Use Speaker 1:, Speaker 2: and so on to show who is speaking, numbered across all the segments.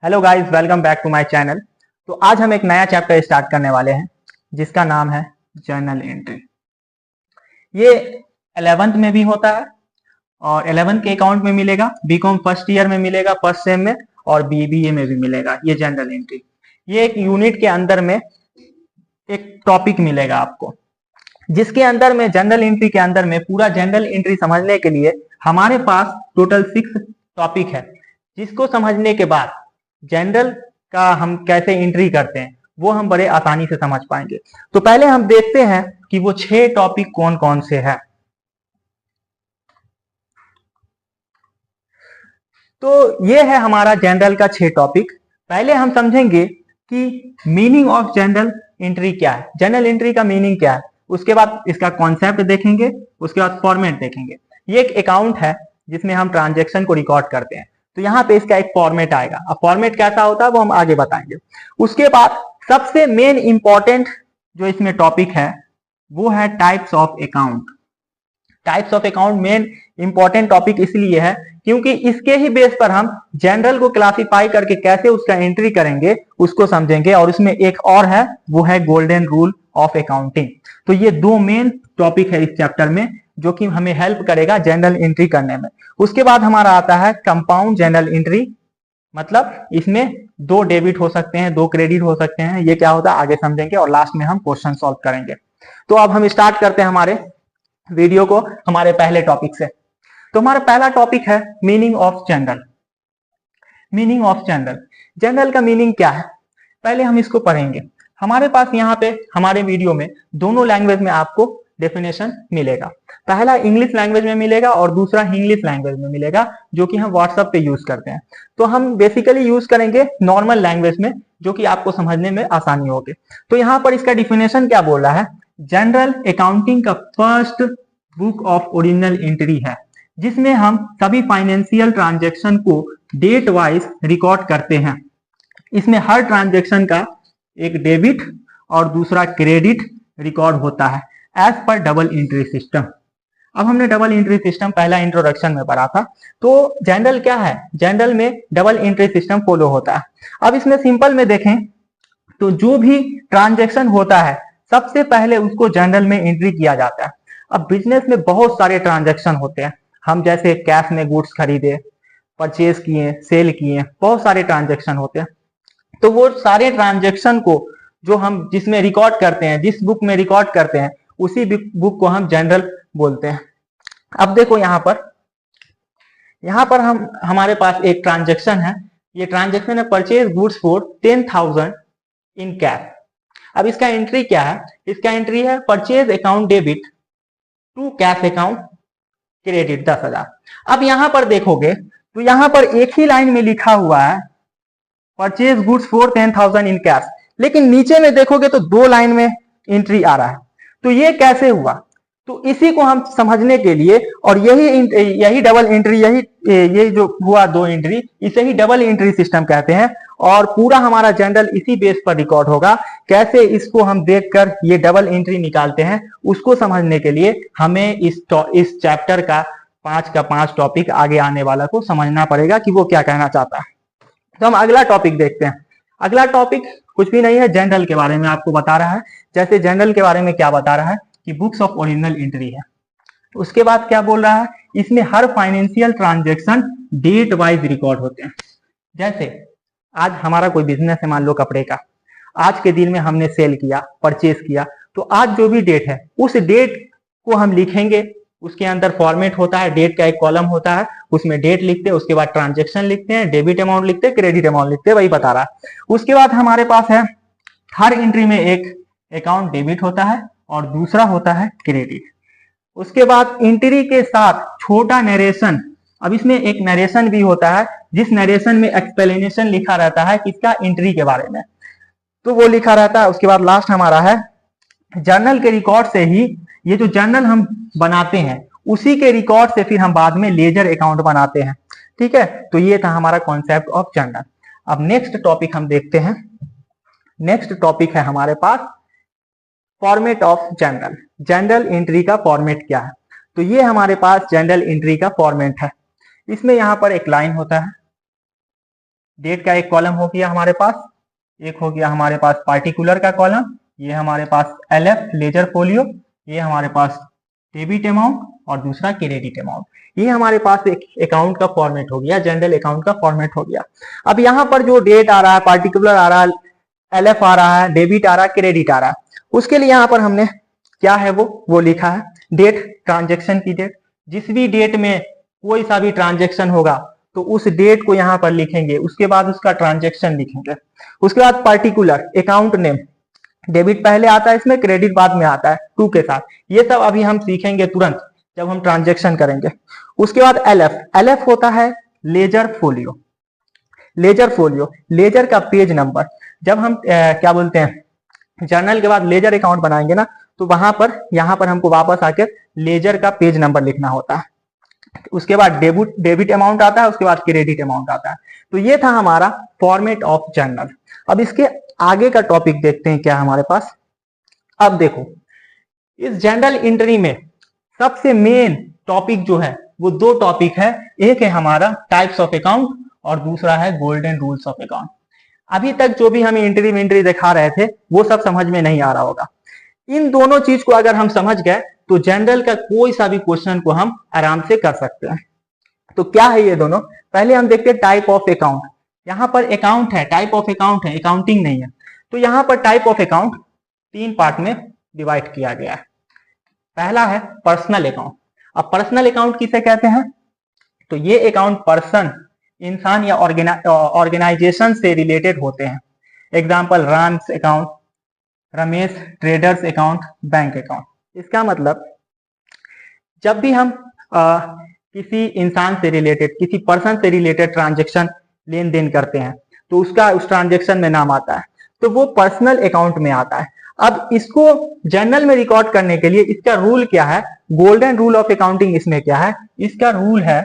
Speaker 1: Hello guys, welcome back to my channel. तो आज हम एक नया चैप्टर स्टार्ट करने वाले हैं जिसका नाम है जर्नल एंट्री। ये 11th में भी होता है और 11th के अकाउंट में मिलेगा, बीकॉम फर्स्ट ईयर में मिलेगा, फर्स्ट सेम में, और बीबीए में भी मिलेगा ये जर्नल एंट्री। ये एक यूनिट के अंदर में एक टॉपिक मिलेगा आपको, जिसके अंदर में जर्नल एंट्री के अंदर में पूरा जर्नल एंट्री समझने के लिए हमारे पास टोटल 6 टॉपिक है, जिसको समझने के बाद जनरल का हम कैसे एंट्री करते हैं वो हम बड़े आसानी से समझ पाएंगे। तो पहले हम देखते हैं कि वो 6 टॉपिक कौन कौन से हैं। तो ये है हमारा जनरल का 6 टॉपिक। पहले हम समझेंगे कि मीनिंग ऑफ जनरल एंट्री क्या है, जनरल एंट्री का मीनिंग क्या है। उसके बाद इसका कॉन्सेप्ट देखेंगे, उसके बाद फॉर्मेट देखेंगे। ये एक अकाउंट है जिसमें हम ट्रांजैक्शन को रिकॉर्ड करते हैं, तो यहाँ पे इसका एक फॉर्मेट आएगा। अब फॉर्मेट कैसा होता है वो हम आगे बताएंगे। उसके बाद सबसे मेन इंपॉर्टेंट जो इसमें टॉपिक है वो है types of account. Types of account main important topic इसलिए है क्योंकि इसके ही बेस पर हम जनरल को क्लासिफाई करके कैसे उसका एंट्री करेंगे उसको समझेंगे। और उसमें एक और है, वो है गोल्डन रूल ऑफ अकाउंटिंग। तो ये 2 मेन टॉपिक है इस चैप्टर में जो कि हमें हेल्प करेगा जनरल एंट्री करने में। उसके बाद हमारा आता है कंपाउंड जनरल एंट्री, मतलब इसमें 2 डेबिट हो सकते हैं, 2 क्रेडिट हो सकते हैं। ये क्या होता है आगे समझेंगे और लास्ट में हम क्वेश्चन सॉल्व करेंगे। तो अब हम स्टार्ट करते हैं हमारे वीडियो को हमारे पहले टॉपिक से। तो हमारा पहला टॉपिक है meaning of general. Meaning of general, general का मीनिंग क्या है पहले हम इसको पढ़ेंगे। हमारे पास यहाँ पे हमारे वीडियो में दोनों लैंग्वेज में आपको डेफिनेशन मिलेगा। पहला इंग्लिश लैंग्वेज में मिलेगा और दूसरा इंग्लिश लैंग्वेज में मिलेगा, जो कि हम व्हाट्सएप पे यूज करते हैं। तो हम बेसिकली यूज करेंगे नॉर्मल लैंग्वेज में, जो कि आपको समझने में आसानी होगी। तो यहाँ पर इसका डिफिनेशन क्या बोल रहा है, जनरल अकाउंटिंग का first book of original entry है, जिसमें हम सभी फाइनेंशियल ट्रांजेक्शन को डेट वाइज रिकॉर्ड करते हैं। इसमें हर ट्रांजेक्शन का एक डेबिट और दूसरा क्रेडिट रिकॉर्ड होता है as per double entry system. अब हमने डबल एंट्री सिस्टम पहला इंट्रोडक्शन में पढ़ा था। तो जनरल क्या है, जनरल में डबल एंट्री सिस्टम फॉलो होता है। अब इसमें सिंपल में देखें तो जो भी ट्रांजेक्शन होता है सबसे पहले उसको जनरल में एंट्री किया जाता है। अब बिजनेस में बहुत सारे ट्रांजेक्शन होते हैं, हम जैसे कैश में गुड्स खरीदे, परचेज किए, सेल किए, बहुत सारे ट्रांजेक्शन होते हैं। तो वो सारे ट्रांजेक्शन को जो हम जिसमें रिकॉर्ड करते हैं, जिस बुक में रिकॉर्ड करते हैं, उसी बुक को हम जनरल बोलते हैं। अब देखो यहाँ पर हम हमारे पास एक ट्रांजेक्शन है। ये ट्रांजेक्शन है purchase goods for 10,000 in cash. अब इसका एंट्री क्या है, इसका एंट्री है purchase account debit to cash account credit 10,000। अब यहाँ पर देखोगे तो यहाँ पर एक ही लाइन में लिखा हुआ है purchase goods for 10,000 in cash, लेकिन नीचे में देखोगे तो 2 लाइन में एंट्री आ रहा है। तो ये कैसे हुआ, तो इसी को हम समझने के लिए, और यही डबल एंट्री, ये जो हुआ 2 एंट्री, इसे ही डबल एंट्री सिस्टम कहते हैं। और पूरा हमारा जनरल इसी बेस पर रिकॉर्ड होगा। कैसे इसको हम देखकर ये डबल एंट्री निकालते हैं उसको समझने के लिए हमें इस चैप्टर का 5 टॉपिक आगे आने वाला को समझना पड़ेगा कि वो क्या कहना चाहता है। तो हम अगला टॉपिक देखते हैं। अगला टॉपिक कुछ भी नहीं है, जनरल के बारे में आपको बता रहा है। जैसे जनरल के बारे में क्या बता रहा है कि बुक्स ऑफ ओरिजिनल एंट्री है। उसके बाद क्या बोल रहा है, इसमें हर financial transaction date wise record होते हैं। जैसे आज हमारा कोई बिजनेस है, मान लो कपड़े का, आज के दिन में हमने सेल किया, परचेज किया, तो आज जो भी डेट है उस डेट को हम लिखेंगे। उसके अंदर फॉर्मेट होता है, डेट का एक कॉलम होता है, उसमें डेट लिखते हैं, उसके बाद ट्रांजेक्शन लिखते हैं, डेबिट अमाउंट लिखते हैं, क्रेडिट अमाउंट लिखते हैं, वही बता रहा है। उसके बाद हमारे पास है हर एंट्री में एक अकाउंट डेबिट होता है और दूसरा होता है क्रेडिट। उसके बाद एंट्री के साथ छोटा नरेशन। अब इसमें एक नरेशन भी होता है, जिस नरेशन में एक्सप्लेनेशन लिखा रहता है किसका, एंट्री के बारे में, तो वो लिखा रहता है। उसके बाद लास्ट हमारा है जर्नल के रिकॉर्ड से ही, ये जो जर्नल हम बनाते हैं उसी के रिकॉर्ड से फिर हम बाद में लेजर अकाउंट बनाते हैं। ठीक है, तो ये था हमारा कॉन्सेप्ट ऑफ जर्नल। अब नेक्स्ट टॉपिक हम देखते हैं। नेक्स्ट टॉपिक है हमारे पास format of journal. Journal entry का फॉर्मेट क्या है, तो ये हमारे पास जर्नल एंट्री का फॉर्मेट है। इसमें यहाँ पर एक लाइन होता है, डेट का एक कॉलम हो गया हमारे पास, एक हो गया हमारे पास पार्टिकुलर का कॉलम, ये हमारे पास LF लेजर फोलियो, ये हमारे पास डेबिट अमाउंट और दूसरा क्रेडिट अमाउंट। ये हमारे पास एक अकाउंट का फॉर्मेट हो गया, जनरल अकाउंट का फॉर्मेट हो गया। अब यहाँ पर जो डेट आ रहा है, पार्टिकुलर आ रहा है, LF आ रहा है, डेबिट आ रहा है, क्रेडिट आ रहा है, उसके लिए यहाँ पर हमने क्या है वो लिखा है डेट, ट्रांजेक्शन की डेट। जिस भी डेट में कोई सा भी ट्रांजेक्शन होगा तो उस डेट को यहाँ पर लिखेंगे, उसके बाद उसका ट्रांजेक्शन लिखेंगे। उसके बाद पार्टिकुलर अकाउंट नेम, डेबिट पहले आता है इसमें, क्रेडिट बाद में आता है टू के साथ। ये सब अभी हम सीखेंगे तुरंत जब हम ट्रांजेक्शन करेंगे। उसके बाद LF होता है ledger folio. Ledger folio, ledger का पेज नंबर। जब हम क्या बोलते हैं जर्नल के बाद लेजर अकाउंट बनाएंगे ना, तो वहां पर यहाँ पर हमको वापस आकर लेजर का पेज नंबर लिखना होता है। उसके बाद डेबिट अमाउंट आता है, उसके बाद क्रेडिट अमाउंट आता है। तो ये था हमारा फॉर्मेट ऑफ जर्नल। अब इसके आगे का टॉपिक देखते हैं क्या हमारे पास। अब देखो, इस जर्नल एंट्री में सबसे मेन टॉपिक जो है वो दो टॉपिक है। एक है हमारा टाइप्स ऑफ अकाउंट और दूसरा है गोल्डन रूल्स ऑफ अकाउंट। अभी तक जो भी हम एंट्री दिखा रहे थे वो सब समझ में नहीं आ रहा होगा। इन दोनों चीज को अगर हम समझ गए तो जनरल का कोई सा भी क्वेश्चन को हम आराम से कर सकते हैं। तो क्या है ये दोनों, पहले हम देखते हैं टाइप ऑफ अकाउंट। यहाँ पर अकाउंट है, टाइप ऑफ अकाउंट है, अकाउंटिंग नहीं है। तो यहाँ पर टाइप ऑफ अकाउंट तीन पार्ट में डिवाइड किया गया है। पहला है पर्सनल अकाउंट। अब पर्सनल अकाउंट किसे कहते हैं, तो ये अकाउंट पर्सन, इंसान या ऑर्गेनाइजेशन से रिलेटेड होते हैं। Example Ram's account, Ramesh traders account, bank account. इसका मतलब जब भी हम किसी इंसान से रिलेटेड, किसी पर्सन से रिलेटेड ट्रांजेक्शन लेन देन करते हैं तो उसका उस ट्रांजेक्शन में नाम आता है, तो वो पर्सनल अकाउंट में आता है। अब इसको जर्नल में रिकॉर्ड करने के लिए इसका रूल क्या है, गोल्डन रूल ऑफ अकाउंटिंग इसमें क्या है, इसका रूल है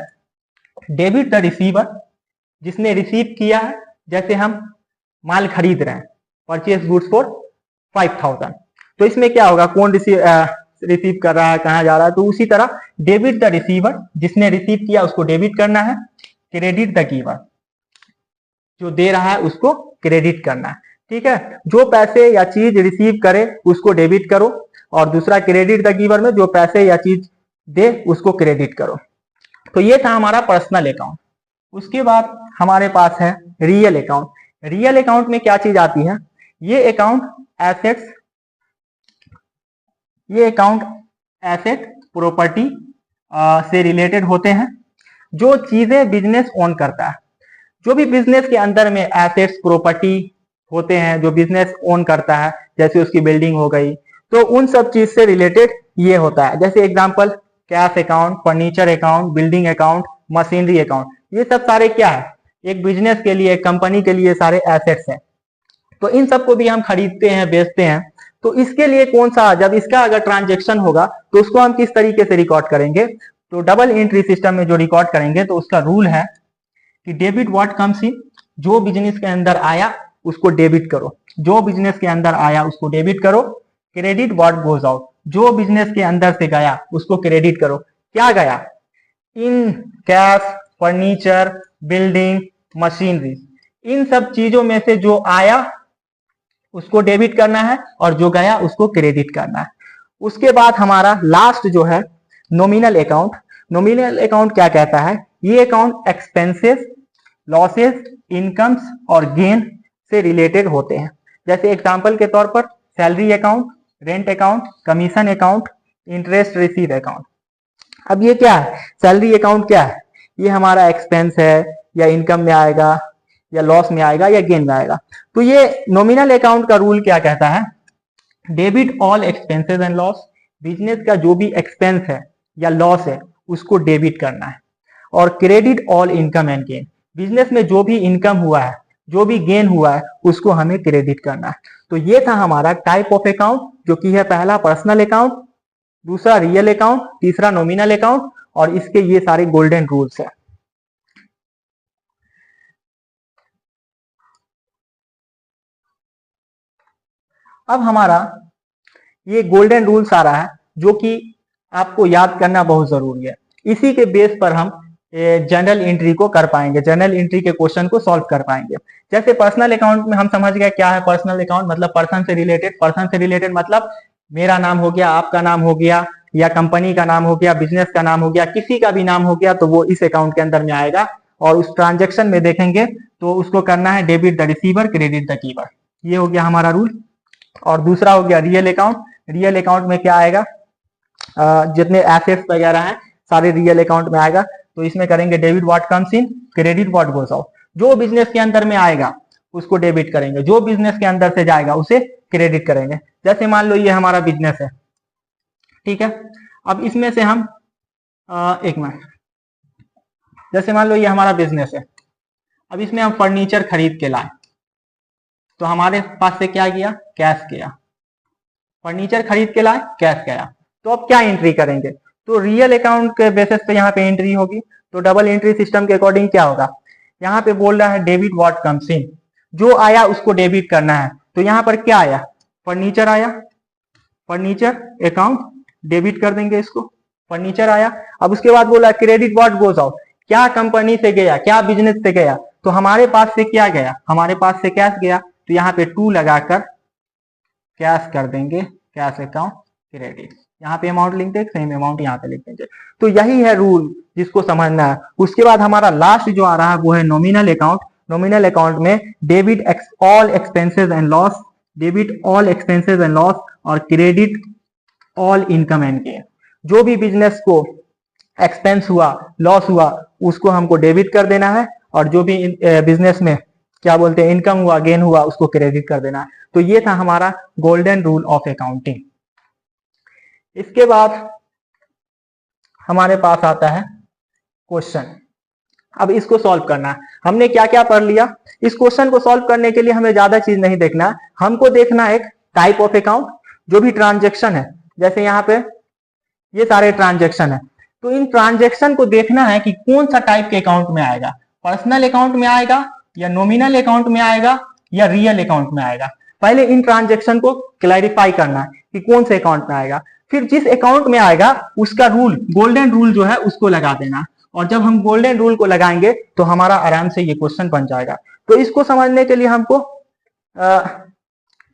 Speaker 1: डेबिट द रिसीवर, जिसने रिसीव किया है। जैसे हम माल खरीद रहे हैं, परचेज गुड्स फॉर 5000, तो इसमें क्या होगा, कौन रिसीव कर रहा है, कहाँ जा रहा है, तो उसी तरह डेबिट द रिसीवर, जिसने रिसीव किया उसको डेबिट करना है। क्रेडिट द गिवर, जो दे रहा है उसको क्रेडिट करना है। ठीक है, जो पैसे या चीज रिसीव करे उसको डेबिट करो, और दूसरा क्रेडिट द गिवर में जो पैसे या चीज दे उसको क्रेडिट करो। तो ये था हमारा पर्सनल अकाउंट। उसके बाद हमारे पास है रियल अकाउंट। रियल अकाउंट में क्या चीज आती है, ये अकाउंट एसेट्स, ये अकाउंट एसेट प्रॉपर्टी से रिलेटेड होते हैं। जो चीजें बिजनेस ओन करता है, जो भी बिजनेस के अंदर में एसेट्स प्रॉपर्टी होते हैं जो बिजनेस ओन करता है, जैसे उसकी बिल्डिंग हो गई, तो उन सब चीज से रिलेटेड ये होता है। जैसे example cash account, furniture account, building account, machinery account, ये सब सारे क्या है, एक बिजनेस के लिए, कंपनी के लिए सारे एसेट्स हैं। तो इन सबको भी हम खरीदते हैं, बेचते हैं। तो इसके लिए कौन सा, जब इसका अगर ट्रांजेक्शन होगा तो उसको हम किस तरीके से रिकॉर्ड करेंगे, तो डबल एंट्री सिस्टम में जो रिकॉर्ड करेंगे तो उसका रूल है कि डेबिट व्हाट कम्स इन, जो बिजनेस के अंदर आया उसको डेबिट करो, जो बिजनेस के अंदर आया उसको डेबिट करो। क्रेडिट व्हाट गोज आउट, जो बिजनेस के अंदर से गया उसको क्रेडिट करो। क्या गया, इन कैश, फर्नीचर, बिल्डिंग, मशीनरी, इन सब चीजों में से जो आया उसको डेबिट करना है और जो गया उसको क्रेडिट करना है। उसके बाद हमारा लास्ट जो है नॉमिनल अकाउंट। नॉमिनल अकाउंट क्या कहता है, ये अकाउंट एक्सपेंसेस, लॉसेस, इनकम्स और गेन से रिलेटेड होते हैं। जैसे एग्जांपल के तौर पर salary account, rent account, commission account, interest receive account. अब ये क्या है, सैलरी अकाउंट क्या है, ये हमारा एक्सपेंस है, या इनकम में आएगा, या लॉस में आएगा, या गेन में आएगा। तो ये नॉमिनल अकाउंट का रूल क्या कहता है, debit all expenses and loss, business का जो भी एक्सपेंस है या लॉस है उसको डेबिट करना है। और credit all income and gain, business में जो भी इनकम हुआ है, जो भी गेन हुआ है उसको हमें क्रेडिट करना है। तो ये था हमारा टाइप ऑफ अकाउंट, जो कि है पहला पर्सनल अकाउंट, दूसरा रियल अकाउंट, तीसरा नॉमिनल अकाउंट, और इसके ये सारे गोल्डन रूल्स है। अब हमारा ये गोल्डन रूल्स आ रहा है जो कि आपको याद करना बहुत जरूरी है। इसी के बेस पर हम जनरल एंट्री को कर पाएंगे, जनरल एंट्री के क्वेश्चन को सॉल्व कर पाएंगे। जैसे पर्सनल अकाउंट में हम समझ गए क्या है पर्सनल अकाउंट, मतलब पर्सन से रिलेटेड। पर्सन से रिलेटेड मतलब मेरा नाम हो गया, आपका नाम हो गया, या कंपनी का नाम हो गया, बिजनेस का नाम हो गया, किसी का भी नाम हो गया तो वो इस अकाउंट के अंदर में आएगा। और उस ट्रांजेक्शन में देखेंगे तो उसको करना है debit the receiver, credit the giver. ये हो गया हमारा रूल। और दूसरा हो गया रियल अकाउंट। रियल अकाउंट में क्या आएगा, जितने एसेट्स वगैरह हैं सारे रियल अकाउंट में आएगा। तो इसमें करेंगे debit what comes in, credit what goes out. जो बिजनेस के अंदर में आएगा उसको डेबिट करेंगे, जो बिजनेस के अंदर से जाएगा उसे क्रेडिट करेंगे। जैसे मान लो ये हमारा बिजनेस है, ठीक है। अब इसमें से हम एक मिनट, जैसे मान लो ये हमारा बिजनेस है, अब इसमें हम फर्नीचर खरीद के लाए तो हमारे पास से क्या गया, कैश गया। फर्नीचर खरीद के लाए, कैश गया। तो अब क्या एंट्री करेंगे, तो रियल अकाउंट के बेसिस पे यहाँ पे एंट्री होगी। तो डबल एंट्री सिस्टम के अकॉर्डिंग क्या होगा, यहाँ पे बोल रहा है डेबिट व्हाट कम्स इन, जो आया उसको डेबिट करना है। तो यहाँ पर क्या आया, फर्नीचर आया, फर्नीचर अकाउंट डेबिट कर देंगे इसको, फर्नीचर आया। अब उसके बाद बोला क्रेडिट व्हाट गोज आउट, क्या कंपनी से गया, क्या बिजनेस से गया। तो हमारे पास से क्या गया, हमारे पास से कैश गया। तो यहाँ पे 2 लगाकर कैश कर देंगे, कैश अकाउंट क्रेडिट। यहाँ पे अमाउंट लिख देंगे, सेम अमाउंट यहाँ पे लिख देंगे। तो यही है रूल जिसको समझना है। उसके बाद हमारा लास्ट जो आ रहा है वो है नॉमिनल अकाउंट। नॉमिनल अकाउंट में debit all expenses and loss, debit all expenses and loss, और credit all income and gain. जो भी बिजनेस को एक्सपेंस हुआ, लॉस हुआ, उसको हमको डेबिट कर देना है। और जो भी बिजनेस में क्या बोलते हैं इनकम हुआ, गेन हुआ, उसको क्रेडिट कर देना है। तो ये था हमारा गोल्डन रूल ऑफ अकाउंटिंग। इसके बाद हमारे पास आता है क्वेश्चन। अब इसको सॉल्व करना है। हमने क्या क्या पढ़ लिया, इस क्वेश्चन को सॉल्व करने के लिए हमें ज्यादा चीज नहीं देखना है, हमको देखना है एक टाइप ऑफ अकाउंट, जो भी ट्रांजेक्शन है। जैसे यहाँ पे ये सारे ट्रांजेक्शन है, तो इन ट्रांजेक्शन को देखना है कि कौन सा टाइप के अकाउंट में आएगा, पर्सनल अकाउंट में आएगा, या नॉमिनल अकाउंट में आएगा, या रियल अकाउंट में आएगा। पहले इन ट्रांजेक्शन को क्लैरिफाई करना है कि कौन से अकाउंट में आएगा। फिर जिस अकाउंट में आएगा उसका रूल, गोल्डन रूल जो है उसको लगा देना। और जब हम गोल्डन रूल को लगाएंगे तो हमारा आराम से ये क्वेश्चन बन जाएगा। तो इसको समझने के लिए हमको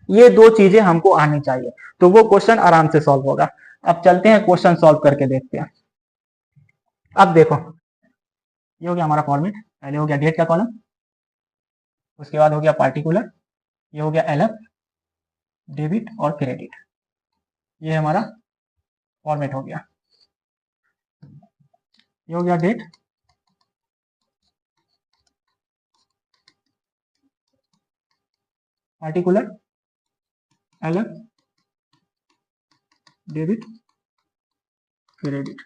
Speaker 1: ये 2 चीजें हमको आनी चाहिए, तो वो क्वेश्चन आराम से सॉल्व होगा। अब चलते हैं क्वेश्चन सॉल्व करके देखते हैं। अब देखो ये हो गया हमारा फॉर्मेट। पहले हो गया डेट का कॉलम, उसके बाद हो गया पार्टिकुलर, ये हो गया एलएफ, डेबिट और क्रेडिट। ये हमारा फॉर्मेट हो गया। ये हो गया date, particular, LF, debit, credit.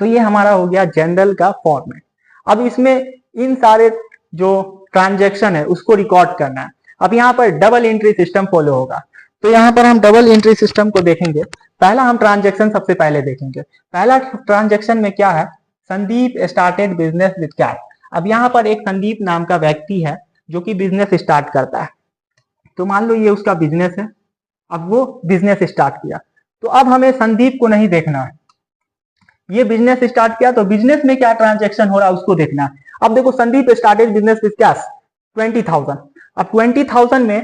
Speaker 1: तो ये हमारा हो गया जनरल का फॉर्मेट। अब इसमें इन सारे जो ट्रांजैक्शन है उसको रिकॉर्ड करना है। अब यहाँ पर डबल एंट्री सिस्टम फॉलो होगा। तो यहाँ पर हम डबल एंट्री सिस्टम को देखेंगे। पहला हम ट्रांजैक्शन सबसे पहले देखेंगे। पहला ट्रांजैक्शन में क्या है, Sandeep started business with cash. अब यहाँ पर एक संदीप नाम का व्यक्ति है जो कि बिजनेस स्टार्ट करता है। तो मान लो ये उसका बिजनेस है, अब वो बिजनेस स्टार्ट किया। तो अब हमें संदीप को नहीं देखना है, ये बिजनेस स्टार्ट किया तो बिजनेस में क्या ट्रांजैक्शन हो रहा है उसको देखना है। अब देखो Sandeep started business with cash 20,000। अब 20,000 में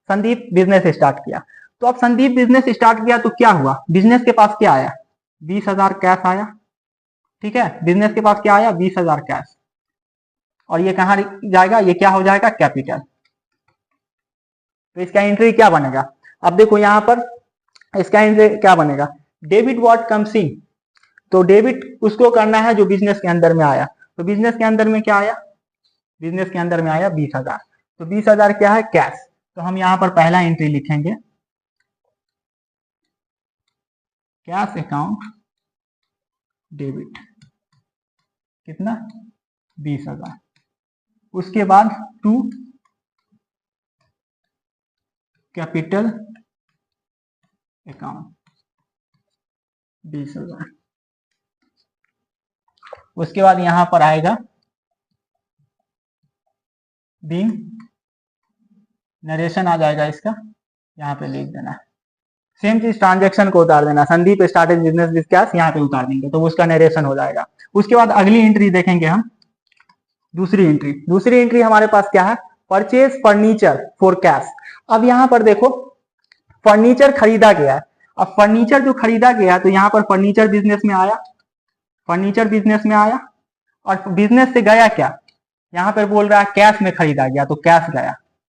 Speaker 1: संदीप बिजनेस स्टार्ट किया। तो अब संदीप बिजनेस स्टार्ट किया तो क्या हुआ, बिजनेस के पास क्या आया, 20,000 कैश आया। ठीक है, बिजनेस के पास क्या आया, 20,000 कैश। और ये कहां जाएगा, ये क्या हो जाएगा, कैपिटल। तो इसका एंट्री क्या बनेगा, अब देखो यहां पर इसका एंट्री क्या बनेगा, डेबिट व्हाट कम्स इन। तो डेबिट उसको करना है जो बिजनेस के अंदर में आया। तो बिजनेस के अंदर में क्या आया, बिजनेस के अंदर में आया 20,000। तो 20,000 क्या है, कैश। तो हम यहाँ पर पहला एंट्री लिखेंगे, कैश अकाउंट डेबिट, कितना, 20,000। उसके बाद 2 कैपिटल अकाउंट 20,000। उसके बाद यहां पर आएगा बीइंग, नरेशन आ जाएगा इसका, यहां पे लिख देना है सेम चीज ट्रांजेक्शन को उतार देना, Sandeep started business with cash यहाँ पे उतार देंगे तो उसका नरेशन हो जाएगा। उसके बाद अगली एंट्री देखेंगे हम, दूसरी एंट्री हमारे पास क्या है, परचेज फर्नीचर फॉर कैश। अब यहाँ पर देखो फर्नीचर खरीदा गया है, अब फर्नीचर जो खरीदा गया तो यहाँ पर फर्नीचर बिजनेस में आया, और बिजनेस से गया क्या, यहाँ पर बोल रहा है कैश में खरीदा गया तो कैश गया,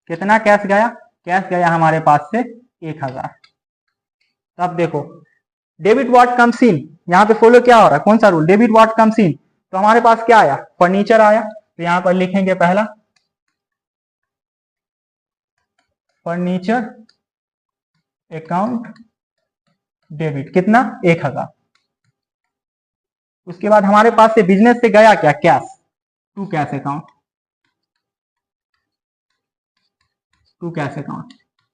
Speaker 1: कितना कैश गया, कैश गया हमारे पास से 1000। तब देखो डेबिट व्हाट कम्स इन, यहाँ पे फॉलो क्या हो रहा है, कौन सा rule, debit what comes in, तो हमारे पास क्या आया, फर्नीचर आया, तो यहाँ पर लिखेंगे पहला फर्नीचर अकाउंट डेबिट, कितना 1000। उसके बाद हमारे पास से बिजनेस से गया क्या, कैश, टू कैश अकाउंट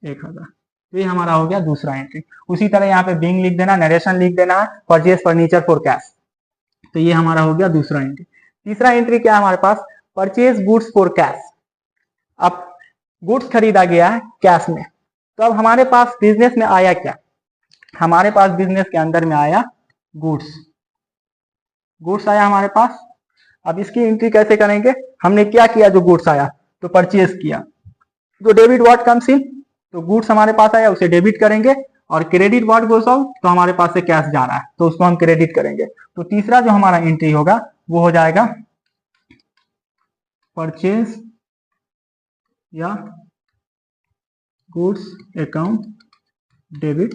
Speaker 1: 1000। तो ये हमारा हो गया दूसरा एंट्री। उसी तरह यहाँ पे बिंग लिख देना, नरेशन लिख देना, परचेज फर्नीचर फॉर कैश, तो ये हमारा हो गया दूसरा एंट्री। तीसरा एंट्री क्या है हमारे पास, परचेज गुड्स फॉर कैश। अब गुड्स खरीदा गया है कैश में, तो अब हमारे पास बिजनेस में आया क्या, हमारे पास बिजनेस के अंदर में आया गुड्स आया हमारे पास। अब इसकी एंट्री कैसे करेंगे, हमने क्या किया, जो गुड्स आया तो परचेज किया, तो डेबिट व्हाट कम्स इन, तो गुड्स हमारे पास आया उसे डेबिट करेंगे, और क्रेडिट व्हाट गोस आउट, तो हमारे पास से कैश जा रहा है तो उसको हम क्रेडिट करेंगे। तो तीसरा जो हमारा एंट्री होगा वो हो जाएगा परचेज या goods account debit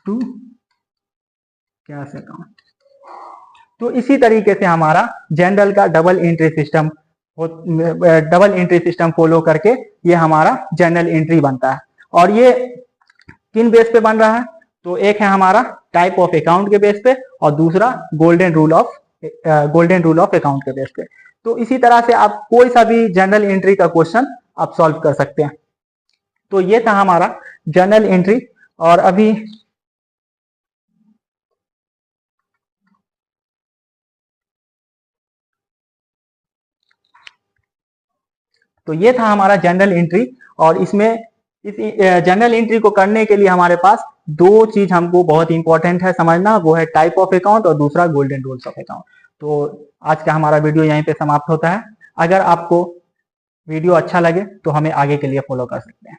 Speaker 1: to cash account. तो इसी तरीके से हमारा जनरल का डबल एंट्री सिस्टम फॉलो करके ये हमारा जनरल एंट्री बनता है। और ये किन बेस पे बन रहा है, तो एक है हमारा टाइप ऑफ अकाउंट के बेस पे, और दूसरा गोल्डन रूल ऑफ अकाउंट के बेस पे। तो इसी तरह से आप कोई सा भी जनरल एंट्री का क्वेश्चन आप सॉल्व कर सकते हैं। तो ये था हमारा जनरल एंट्री। और अभी तो ये था हमारा जनरल एंट्री। और इसमें इस जनरल एंट्री को करने के लिए हमारे पास दो चीज हमको बहुत इंपॉर्टेंट है समझना, वो है टाइप ऑफ अकाउंट और दूसरा गोल्डन रूल्स ऑफ अकाउंट। तो आज का हमारा वीडियो यहीं पे समाप्त होता है। अगर आपको वीडियो अच्छा लगे तो हमें आगे के लिए फॉलो कर सकते हैं।